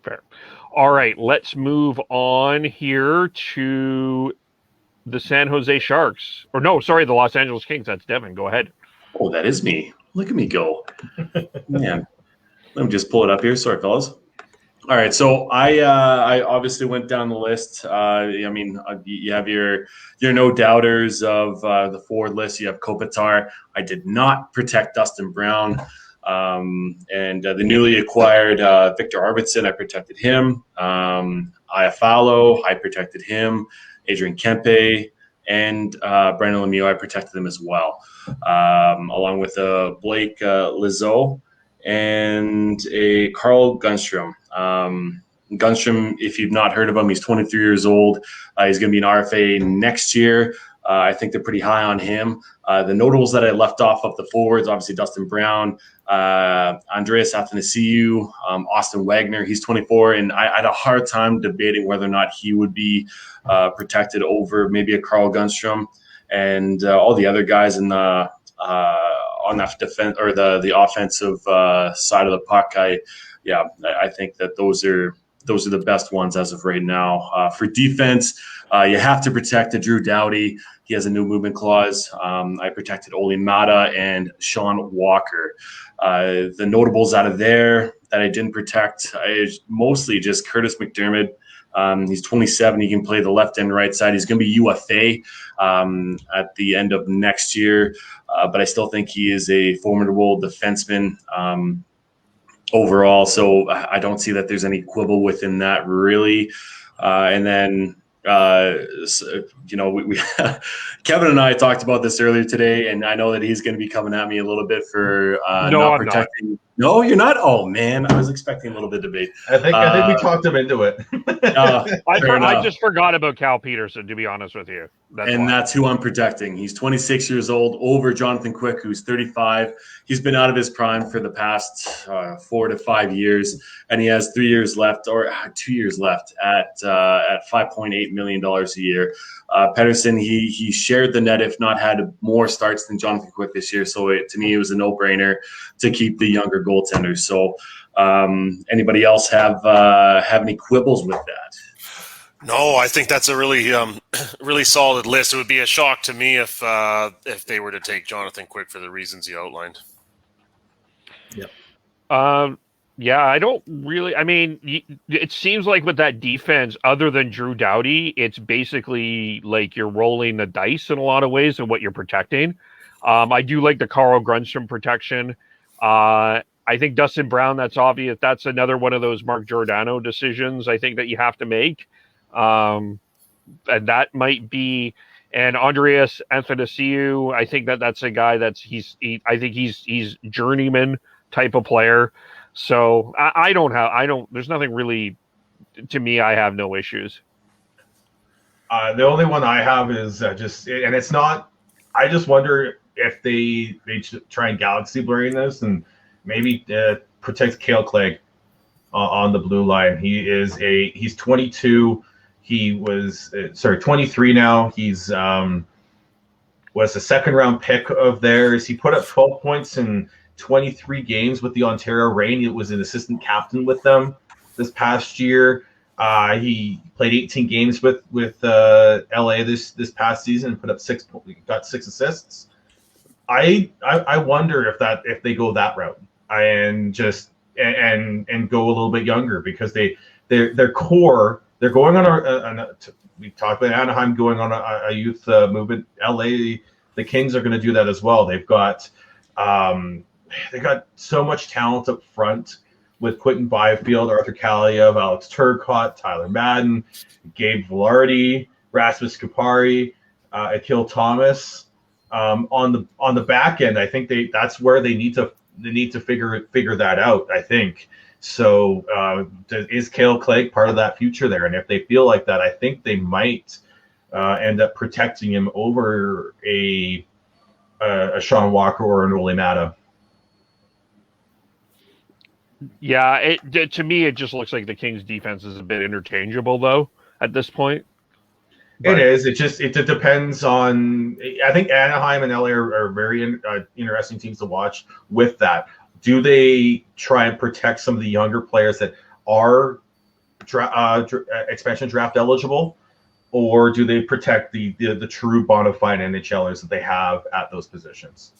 Fair. All right, let's move on here to the San Jose Sharks. Or no, sorry, the Los Angeles Kings. That's Devin. Go ahead. Oh, that is me. Look at me go. Man, let me just pull it up here. Sorry, fellas. All right, so I obviously went down the list. You have your no doubters of the forward list. You have Kopitar. I did not protect Dustin Brown. And the newly acquired Victor Arvidsson, I protected him. Iafallo, I protected him. Adrian Kempe and Brandon Lemieux, I protected them as well, along with Blake Lizotte and a Carl Grundstrom. Grundstrom, if you've not heard of him, he's 23 years old. He's going to be an RFA next year. I think they're pretty high on him. The notables that I left off of the forwards, obviously Dustin Brown, Andreas Athanasiou, Austin Wagner, he's 24, and I had a hard time debating whether or not he would be protected over maybe a Carl Grundstrom and all the other guys in the on that defense or the offensive side of the puck. I think that those are the best ones as of right now. For defense, you have to protect the D-Doughty. He has a new movement clause. I protected Matta and Sean Walker. The notables out of there that I didn't protect, mostly just Curtis McDermott. He's 27. He can play the left and right side. He's going to be UFA at the end of next year, but I still think he is a formidable defenseman overall. So I don't see that there's any quibble within that really. And then we Kevin and I talked about this earlier today, and I know that he's going to be coming at me a little bit for not protecting. Not. No, you're not. Oh man, I was expecting a little bit of debate. I think we talked him into it. I just forgot about Cal Peterson, to be honest with you. That's who I'm protecting. He's 26 years old, over Jonathan Quick, who's 35. He's been out of his prime for the past 4 to 5 years, and he has 3 years left, or 2 years left at $5.8 million a year. Pedersen, he shared the net, if not had more starts than Jonathan Quick this year. So to me, it was a no-brainer to keep the younger goaltender. So anybody else have any quibbles with that? No, I think that's a really really solid list. It would be a shock to me if they were to take Jonathan Quick for the reasons you outlined. Yep. Yeah, I don't really. I mean, it seems like with that defense, other than D-Doughty, it's basically like you're rolling the dice in a lot of ways in what you're protecting. I do like the Carl Grundstrom protection. I think Dustin Brown, that's obvious. That's another one of those Mark Giordano decisions I think that you have to make. And that might be, and Andreas Athanasiou, I think that's a guy he's journeyman type of player. So there's nothing really, to me, I have no issues. The only one I have is and it's not, I just wonder if they try and galaxy blurring this and maybe protect Cale Clegg on the blue line. He's 22. He was 23 now. He's was a second round pick of theirs. He put up 12 points in 23 games with the Ontario Reign. He was an assistant captain with them this past year. He played 18 games with LA this past season and put up got 6 assists. I wonder if they go that route and just and go a little bit younger, because their core, they're going on we talked about Anaheim going on a youth movement. LA, the Kings are going to do that as well. They've got so much talent up front with Quentin Byfield, Arthur Kaliev, Alex Turcotte, Tyler Madden, Gabe Vilardi, Rasmus Kupari, Akil Thomas. On the back end, I think that's where they need to figure that out, I think. So is Cale Clegg part of that future there? And if they feel like that, I think they might end up protecting him over a Sean Walker or an Ole Matta. Yeah, to me, it just looks like the Kings' defense is a bit interchangeable, though, at this point. But it is. It depends on. I think Anaheim and LA are very interesting teams to watch with that. Do they try and protect some of the younger players that are expansion draft eligible, or do they protect the true bona fide NHLers that they have at those positions?